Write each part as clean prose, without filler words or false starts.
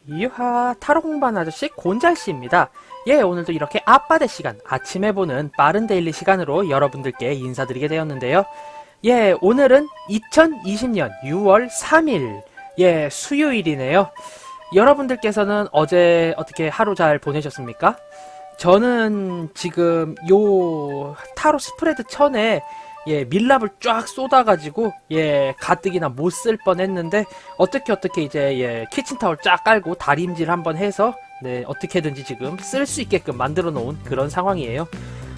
이하 타로 공부하는 아저씨 곤잘씨입니다. 예, 오늘도 이렇게 아빠대 시간, 아침에 보는 빠른 데일리 시간으로 여러분들께 인사드리게 되었는데요. 예, 오늘은 2020년 6월 3일, 예, 수요일이네요. 여러분들께서는 어제 어떻게 하루 잘 보내셨습니까? 저는 지금 요 타로 스프레드 천에 예, 밀랍을 쫙 쏟아가지고, 예, 가뜩이나 못 쓸 뻔 했는데, 어떻게 이제, 예, 키친타월 쫙 깔고 다림질 한번 해서, 네, 어떻게든지 지금 쓸 수 있게끔 만들어 놓은 그런 상황이에요.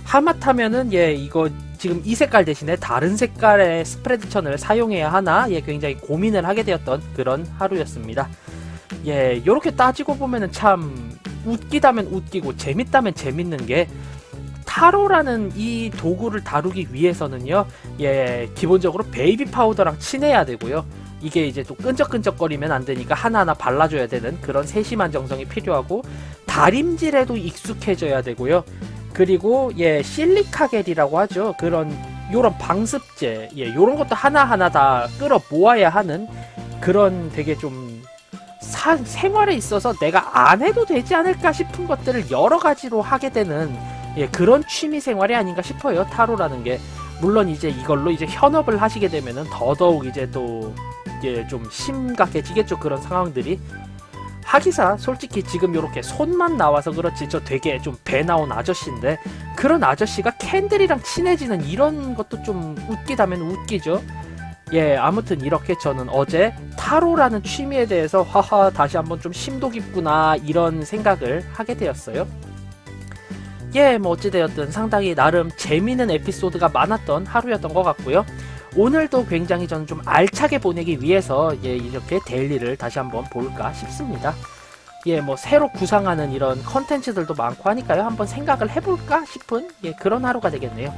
하마터면은, 예, 이거 지금 이 색깔 대신에 다른 색깔의 스프레드 천을 사용해야 하나, 예, 굉장히 고민을 하게 되었던 그런 하루였습니다. 예, 요렇게 따지고 보면은 참, 웃기다면 웃기고, 재밌다면 재밌는 게, 타로라는 이 도구를 다루기 위해서는요, 예, 기본적으로 베이비 파우더랑 친해야 되고요. 이게 이제 또 끈적끈적거리면 안 되니까 하나하나 발라줘야 되는 그런 세심한 정성이 필요하고, 다림질에도 익숙해져야 되고요. 그리고, 예, 실리카겔이라고 하죠. 요런 방습제, 예, 요런 것도 하나하나 다 끌어 모아야 하는 그런 되게 좀, 생활에 있어서 내가 안 해도 되지 않을까 싶은 것들을 여러 가지로 하게 되는 예, 그런 취미 생활이 아닌가 싶어요. 타로라는 게. 물론 이제 이걸로 이제 현업을 하시게 되면은 더더욱 이제 또 이제 좀 심각해지겠죠. 그런 상황들이. 하기사 솔직히 지금 요렇게 손만 나와서 그렇지 저 되게 좀 배 나온 아저씨인데 그런 아저씨가 캔들이랑 친해지는 이런 것도 좀 웃기다면 웃기죠. 예, 아무튼 이렇게 저는 어제 타로라는 취미에 대해서 하하 다시 한번 좀 심도 깊구나 이런 생각을 하게 되었어요. 예, 뭐 어찌되었든 상당히 나름 재미있는 에피소드가 많았던 하루였던 것 같고요. 오늘도 굉장히 저는 좀 알차게 보내기 위해서 예, 이렇게 데일리를 다시 한번 볼까 싶습니다. 예, 뭐 새로 구상하는 이런 컨텐츠들도 많고 하니까요. 한번 생각을 해볼까 싶은 예, 그런 하루가 되겠네요.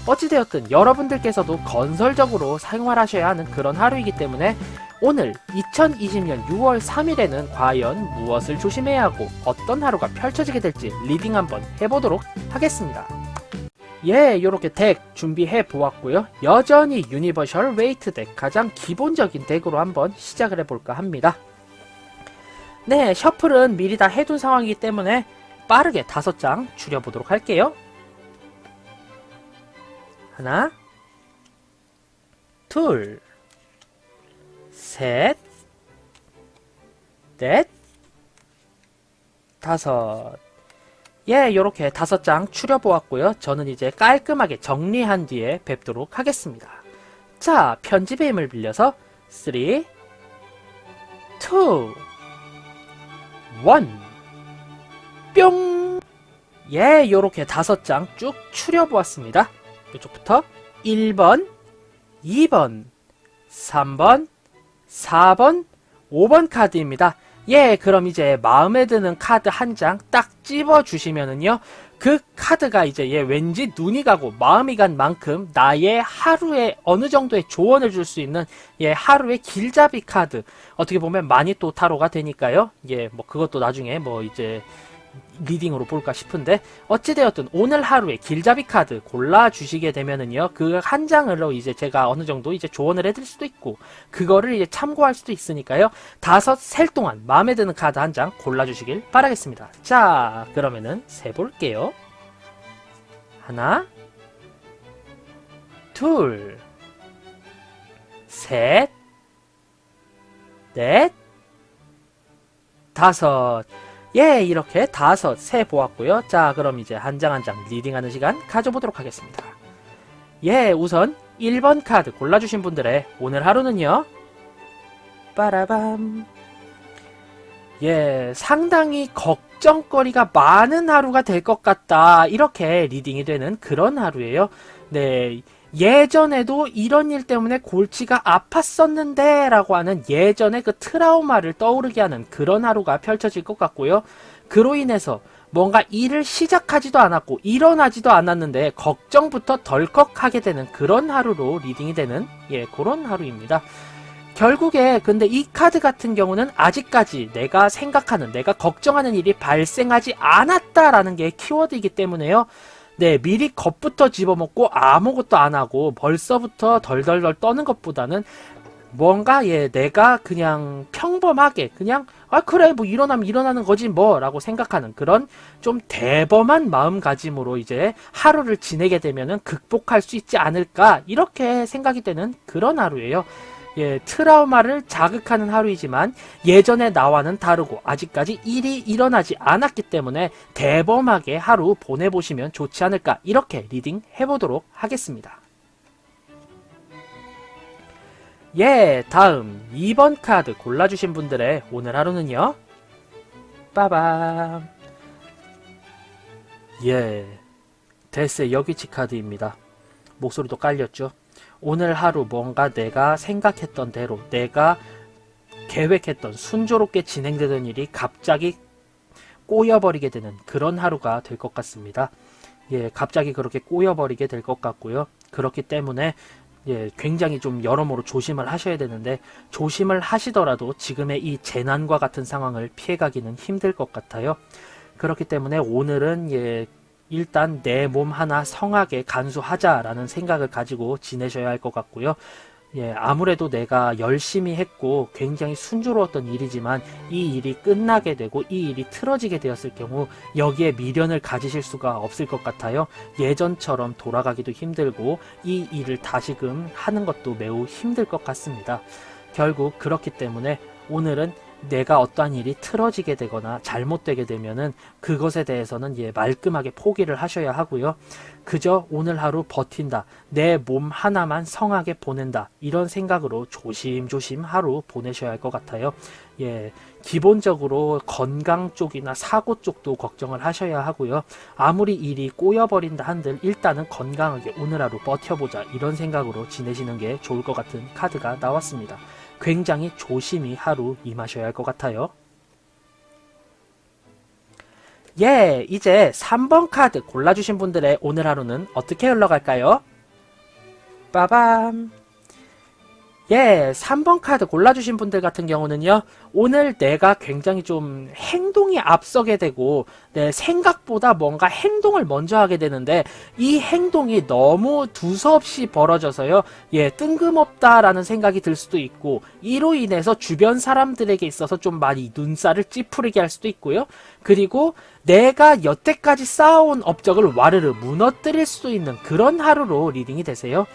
어찌되었든 여러분들께서도 건설적으로 생활하셔야 하는 그런 하루이기 때문에 오늘 2020년 6월 3일에는 과연 무엇을 조심해야 하고 어떤 하루가 펼쳐지게 될지 리딩 한번 해보도록 하겠습니다. 예, 요렇게 덱 준비해 보았고요. 여전히 유니버셜 웨이트 덱 가장 기본적인 덱으로 한번 시작을 해볼까 합니다. 네, 셔플은 미리 다 해둔 상황이기 때문에 빠르게 5장 줄여보도록 할게요. 하나, 둘, 셋, 넷, 다섯. 예, 요렇게 5장 추려보았고요. 저는 이제 깔끔하게 정리한 뒤에 뵙도록 하겠습니다. 자, 편집의 힘을 빌려서 3, 2, 1, 뿅! 예, 요렇게 5장 쭉 추려보았습니다. 이쪽부터 1번, 2번, 3번, 4번, 5번 카드입니다. 예, 그럼 이제 마음에 드는 카드 한 장 딱 집어주시면은요, 그 카드가 이제 예, 왠지 눈이 가고 마음이 간 만큼 나의 하루에 어느 정도의 조언을 줄 수 있는 예, 하루의 길잡이 카드. 어떻게 보면 많이 또 타로가 되니까요. 예, 뭐 그것도 나중에 뭐 이제 리딩으로 볼까 싶은데 어찌되었든 오늘 하루에 길잡이 카드 골라주시게 되면은요 그 한 장으로 이제 제가 어느 정도 이제 조언을 해드릴 수도 있고 그거를 이제 참고할 수도 있으니까요 5셀 동안 마음에 드는 카드 한 장 골라주시길 바라겠습니다. 자, 그러면은 세볼게요. 하나, 둘, 셋, 넷, 다섯. 예, 이렇게 5, 세 보았고요. 자, 그럼 이제 한 장 한 장 리딩하는 시간 가져보도록 하겠습니다. 예, 우선 1번 카드 골라주신 분들의 오늘 하루는요. 빠라밤. 예, 상당히 걱정거리가 많은 하루가 될 것 같다. 이렇게 리딩이 되는 그런 하루예요. 네, 예전에도 이런 일 때문에 골치가 아팠었는데 라고 하는 예전의 그 트라우마를 떠오르게 하는 그런 하루가 펼쳐질 것 같고요. 그로 인해서 뭔가 일을 시작하지도 않았고 일어나지도 않았는데 걱정부터 덜컥하게 되는 그런 하루로 리딩이 되는 예, 그런 하루입니다. 결국에 근데 이 카드 같은 경우는 아직까지 내가 생각하는 내가 걱정하는 일이 발생하지 않았다라는 게 키워드이기 때문에요. 네, 미리 겁부터 집어먹고 아무것도 안 하고 벌써부터 덜덜덜 떠는 것보다는 뭔가 예, 내가 그냥 평범하게 그냥 아 그래 뭐 일어나면 일어나는 거지 뭐 라고 생각하는 그런 좀 대범한 마음가짐으로 이제 하루를 지내게 되면은 극복할 수 있지 않을까 이렇게 생각이 되는 그런 하루예요. 예, 트라우마를 자극하는 하루이지만 예전의 나와는 다르고 아직까지 일이 일어나지 않았기 때문에 대범하게 하루 보내보시면 좋지 않을까 이렇게 리딩 해보도록 하겠습니다. 예, 다음 2번 카드 골라주신 분들의 오늘 하루는요. 빠밤. 예, 데스의 여기치 카드입니다. 목소리도 깔렸죠. 오늘 하루 뭔가 내가 생각했던 대로 내가 계획했던 순조롭게 진행되던 일이 갑자기 꼬여버리게 되는 그런 하루가 될 것 같습니다. 예, 갑자기 그렇게 꼬여버리게 될 것 같고요. 그렇기 때문에 예, 굉장히 좀 여러모로 조심을 하셔야 되는데 조심을 하시더라도 지금의 이 재난과 같은 상황을 피해가기는 힘들 것 같아요. 그렇기 때문에 오늘은 예, 일단 내 몸 하나 성하게 간수하자라는 생각을 가지고 지내셔야 할 것 같고요. 예, 아무래도 내가 열심히 했고 굉장히 순조로웠던 일이지만 이 일이 끝나게 되고 이 일이 틀어지게 되었을 경우 여기에 미련을 가지실 수가 없을 것 같아요. 예전처럼 돌아가기도 힘들고 이 일을 다시금 하는 것도 매우 힘들 것 같습니다. 결국 그렇기 때문에 오늘은 내가 어떠한 일이 틀어지게 되거나 잘못되게 되면은 그것에 대해서는 예, 말끔하게 포기를 하셔야 하고요. 그저 오늘 하루 버틴다. 내 몸 하나만 성하게 보낸다. 이런 생각으로 조심조심 하루 보내셔야 할 것 같아요. 예, 기본적으로 건강 쪽이나 사고 쪽도 걱정을 하셔야 하고요. 아무리 일이 꼬여버린다 한들 일단은 건강하게 오늘 하루 버텨보자. 이런 생각으로 지내시는 게 좋을 것 같은 카드가 나왔습니다. 굉장히 조심히 하루 임하셔야 할 것 같아요. 예, 이제 3번 카드 골라주신 분들의 오늘 하루는 어떻게 흘러갈까요? 빠밤. 예, 3번 카드 골라주신 분들 같은 경우는요, 오늘 내가 굉장히 좀 행동이 앞서게 되고, 내 생각보다 뭔가 행동을 먼저 하게 되는데, 이 행동이 너무 두서없이 벌어져서요, 예, 뜬금없다라는 생각이 들 수도 있고, 이로 인해서 주변 사람들에게 있어서 좀 많이 눈살을 찌푸리게 할 수도 있고요, 그리고 내가 여태까지 쌓아온 업적을 와르르 무너뜨릴 수도 있는 그런 하루로 리딩이 되세요.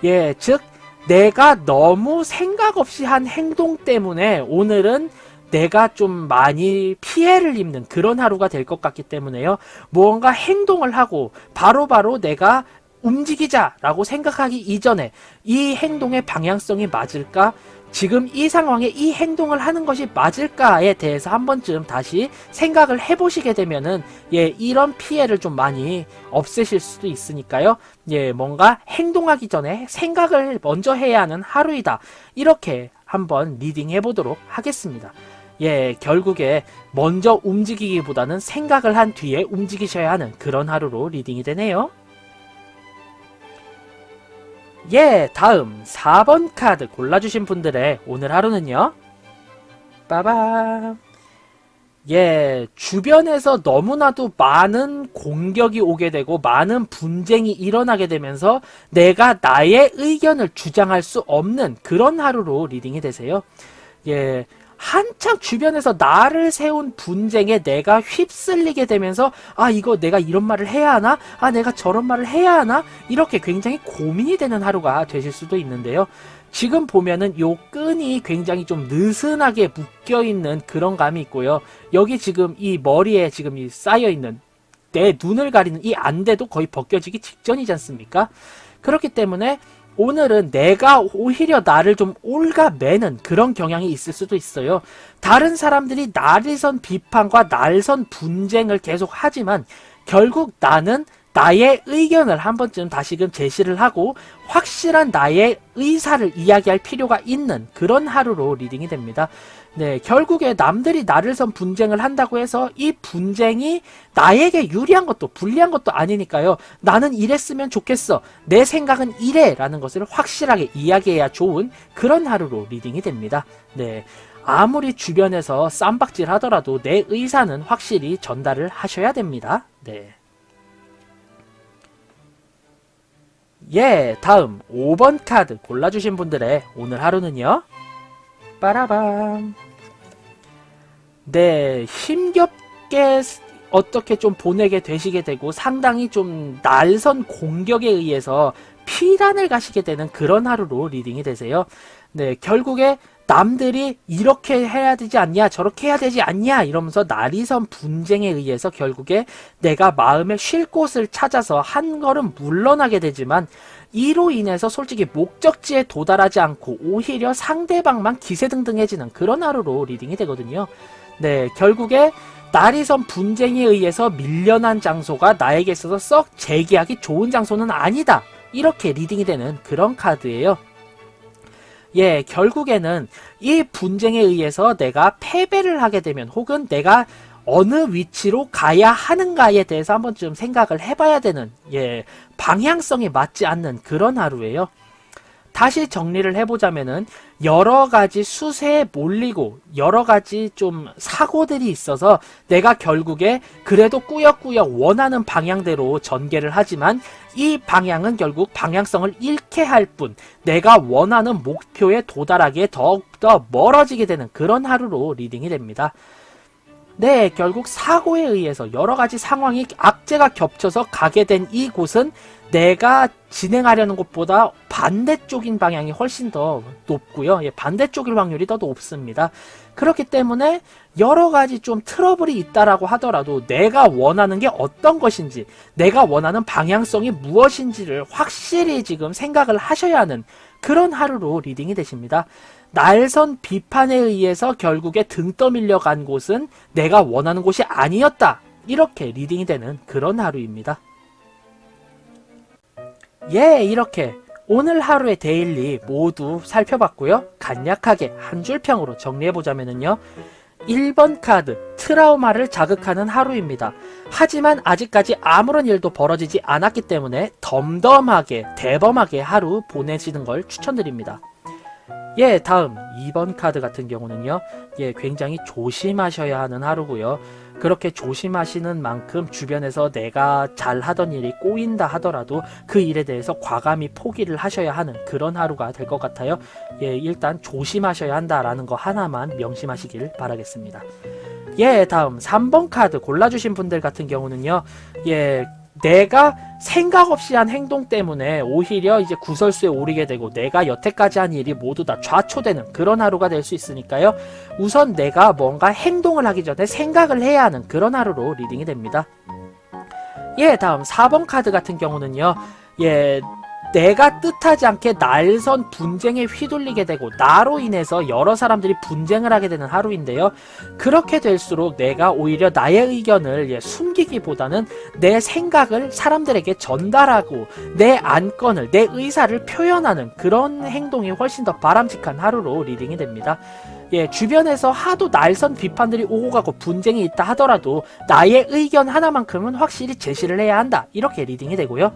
예, 즉, 내가 너무 생각 없이 한 행동 때문에 오늘은 내가 좀 많이 피해를 입는 그런 하루가 될 것 같기 때문에요. 무언가 행동을 하고 바로바로 내가 움직이자라고 생각하기 이전에 이 행동의 방향성이 맞을까? 지금 이 상황에 이 행동을 하는 것이 맞을까에 대해서 한 번쯤 다시 생각을 해보시게 되면은 예, 이런 피해를 좀 많이 없애실 수도 있으니까요. 예, 뭔가 행동하기 전에 생각을 먼저 해야 하는 하루이다. 이렇게 한번 리딩 해보도록 하겠습니다. 예, 결국에 먼저 움직이기보다는 생각을 한 뒤에 움직이셔야 하는 그런 하루로 리딩이 되네요. 예, 다음 4번 카드 골라주신 분들의 오늘 하루는요. 빠밤. 예, 주변에서 너무나도 많은 공격이 오게 되고 많은 분쟁이 일어나게 되면서 내가 나의 의견을 주장할 수 없는 그런 하루로 리딩이 되세요. 예, 한창 주변에서 나를 세운 분쟁에 내가 휩쓸리게 되면서 아 이거 내가 이런 말을 해야 하나? 아 내가 저런 말을 해야 하나? 이렇게 굉장히 고민이 되는 하루가 되실 수도 있는데요. 지금 보면은 요 끈이 굉장히 좀 느슨하게 묶여있는 그런 감이 있고요. 여기 지금 이 머리에 지금 이 쌓여있는 내 눈을 가리는 이 안대도 거의 벗겨지기 직전이지 않습니까? 그렇기 때문에 오늘은 내가 오히려 나를 좀 올가매는 그런 경향이 있을 수도 있어요. 다른 사람들이 날선 비판과 날선 분쟁을 계속 하지만 결국 나는 나의 의견을 한 번쯤 다시금 제시를 하고 확실한 나의 의사를 이야기할 필요가 있는 그런 하루로 리딩이 됩니다. 네, 결국에 남들이 나를 선 분쟁을 한다고 해서 이 분쟁이 나에게 유리한 것도 불리한 것도 아니니까요. 나는 이랬으면 좋겠어. 내 생각은 이래 라는 것을 확실하게 이야기해야 좋은 그런 하루로 리딩이 됩니다. 네, 아무리 주변에서 쌈박질 하더라도 내 의사는 확실히 전달을 하셔야 됩니다. 네. 예, 다음 5번 카드 골라주신 분들의 오늘 하루는요. 빠라밤. 네, 힘겹게 어떻게 좀 보내게 되시게 되고 상당히 좀 날선 공격에 의해서 피란을 가시게 되는 그런 하루로 리딩이 되세요. 네, 결국에 남들이 이렇게 해야 되지 않냐, 저렇게 해야 되지 않냐 이러면서 날이선 분쟁에 의해서 결국에 내가 마음에 쉴 곳을 찾아서 한 걸음 물러나게 되지만, 이로 인해서 솔직히 목적지에 도달하지 않고 오히려 상대방만 기세등등해지는 그런 하루로 리딩이 되거든요. 네, 결국에 날이선 분쟁에 의해서 밀려난 장소가 나에게 있어서 썩 재기하기 좋은 장소는 아니다, 이렇게 리딩이 되는 그런 카드예요. 예, 결국에는 이 분쟁에 의해서 내가 패배를 하게 되면, 혹은 내가 어느 위치로 가야 하는가에 대해서 한 번쯤 생각을 해봐야 되는, 예, 방향성이 맞지 않는 그런 하루예요. 다시 정리를 해보자면은, 여러가지 수세에 몰리고 여러가지 좀 사고들이 있어서 내가 결국에 그래도 꾸역꾸역 원하는 방향대로 전개를 하지만 이 방향은 결국 방향성을 잃게 할 뿐, 내가 원하는 목표에 도달하기에 더욱더 멀어지게 되는 그런 하루로 리딩이 됩니다. 네, 결국 사고에 의해서 여러가지 상황이 악재가 겹쳐서 가게 된 이곳은 내가 진행하려는 곳보다 반대쪽인 방향이 훨씬 더 높고요. 예, 반대쪽일 확률이 더 높습니다. 그렇기 때문에 여러가지 좀 트러블이 있다라고 하더라도 내가 원하는 게 어떤 것인지, 내가 원하는 방향성이 무엇인지를 확실히 지금 생각을 하셔야 하는 그런 하루로 리딩이 되십니다. 날선 비판에 의해서 결국에 등 떠밀려 간 곳은 내가 원하는 곳이 아니었다, 이렇게 리딩이 되는 그런 하루입니다. 예, 이렇게 오늘 하루의 데일리 모두 살펴봤고요. 간략하게 한 줄 평으로 정리해보자면요, 1번 카드, 트라우마를 자극하는 하루입니다. 하지만 아직까지 아무런 일도 벌어지지 않았기 때문에 덤덤하게 대범하게 하루 보내시는 걸 추천드립니다. 예, 다음 2번 카드 같은 경우는요, 예, 굉장히 조심하셔야 하는 하루고요. 그렇게 조심하시는 만큼 주변에서 내가 잘하던 일이 꼬인다 하더라도 그 일에 대해서 과감히 포기를 하셔야 하는 그런 하루가 될 것 같아요. 예, 일단 조심하셔야 한다라는 거 하나만 명심하시길 바라겠습니다. 예, 다음 3번 카드 골라주신 분들 같은 경우는요, 예, 내가 생각 없이 한 행동 때문에 오히려 이제 구설수에 오르게 되고 내가 여태까지 한 일이 모두 다 좌초되는 그런 하루가 될 수 있으니까요. 우선 내가 뭔가 행동을 하기 전에 생각을 해야 하는 그런 하루로 리딩이 됩니다. 예, 다음 4번 카드 같은 경우는요, 예, 내가 뜻하지 않게 날선 분쟁에 휘둘리게 되고 나로 인해서 여러 사람들이 분쟁을 하게 되는 하루인데요. 그렇게 될수록 내가 오히려 나의 의견을 숨기기보다는 내 생각을 사람들에게 전달하고 내 안건을, 내 의사를 표현하는 그런 행동이 훨씬 더 바람직한 하루로 리딩이 됩니다. 예, 주변에서 하도 날선 비판들이 오고 가고 분쟁이 있다 하더라도 나의 의견 하나만큼은 확실히 제시를 해야 한다, 이렇게 리딩이 되고요.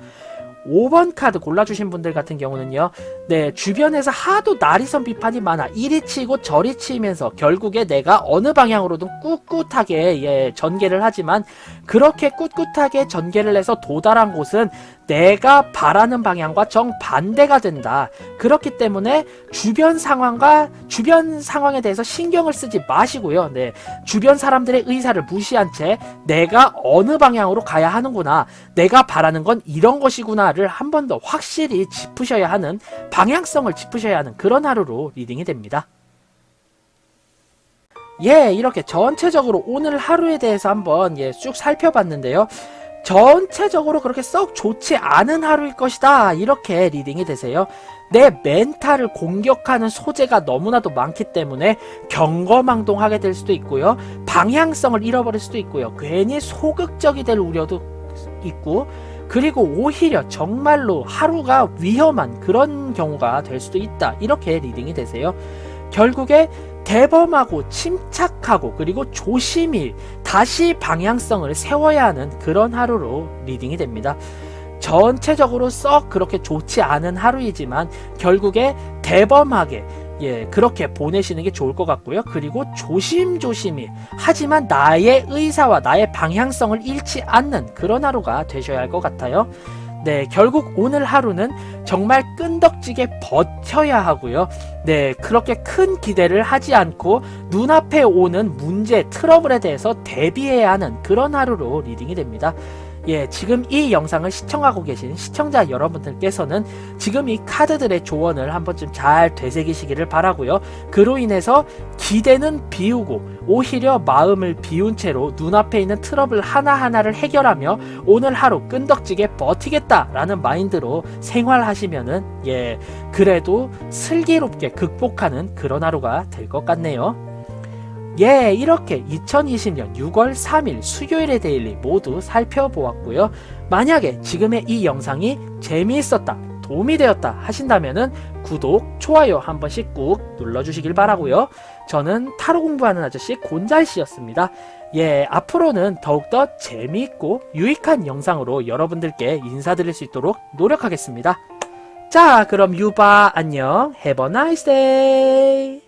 5번 카드 골라주신 분들 같은 경우는요, 네, 주변에서 하도 날이선 비판이 많아 이리 치고 저리 치면서 결국에 내가 어느 방향으로든 꿋꿋하게, 예, 전개를 하지만 그렇게 꿋꿋하게 전개를 해서 도달한 곳은 내가 바라는 방향과 정반대가 된다. 그렇기 때문에 주변 상황에 대해서 신경을 쓰지 마시고요. 네, 주변 사람들의 의사를 무시한 채 내가 어느 방향으로 가야 하는구나, 내가 바라는 건 이런 것이구나를 한 번 더 확실히 짚으셔야 하는, 방향성을 짚으셔야 하는 그런 하루로 리딩이 됩니다. 예, 이렇게 전체적으로 오늘 하루에 대해서 한번, 예, 쭉 살펴봤는데요. 전체적으로 그렇게 썩 좋지 않은 하루일 것이다, 이렇게 리딩이 되세요. 내 멘탈을 공격하는 소재가 너무나도 많기 때문에 경거망동하게 될 수도 있고요, 방향성을 잃어버릴 수도 있고요, 괜히 소극적이 될 우려도 있고, 그리고 오히려 정말로 하루가 위험한 그런 경우가 될 수도 있다, 이렇게 리딩이 되세요. 결국에 대범하고 침착하고 그리고 조심히 다시 방향성을 세워야 하는 그런 하루로 리딩이 됩니다. 전체적으로 썩 그렇게 좋지 않은 하루이지만 결국에 대범하게, 예, 그렇게 보내시는 게 좋을 것 같고요. 그리고 조심조심히 하지만 나의 의사와 나의 방향성을 잃지 않는 그런 하루가 되셔야 할 것 같아요. 네, 결국 오늘 하루는 정말 끈덕지게 버텨야 하고요. 네, 그렇게 큰 기대를 하지 않고 눈앞에 오는 문제, 트러블에 대해서 대비해야 하는 그런 하루로 리딩이 됩니다. 예, 지금 이 영상을 시청하고 계신 시청자 여러분들께서는 지금 이 카드들의 조언을 한 번쯤 잘 되새기시기를 바라고요. 그로 인해서 기대는 비우고 오히려 마음을 비운 채로 눈앞에 있는 트러블 하나하나를 해결하며 오늘 하루 끈덕지게 버티겠다라는 마인드로 생활하시면은 예, 그래도 슬기롭게 극복하는 그런 하루가 될 것 같네요. 예, 이렇게 2020년 6월 3일 수요일의 데일리 모두 살펴보았고요. 만약에 지금의 이 영상이 재미있었다, 도움이 되었다 하신다면은 구독, 좋아요 한 번씩 꾹 눌러주시길 바라고요. 저는 타로 공부하는 아저씨 곤잘씨였습니다. 예, 앞으로는 더욱더 재미있고 유익한 영상으로 여러분들께 인사드릴 수 있도록 노력하겠습니다. 자, 그럼 유바 안녕. Have a nice day.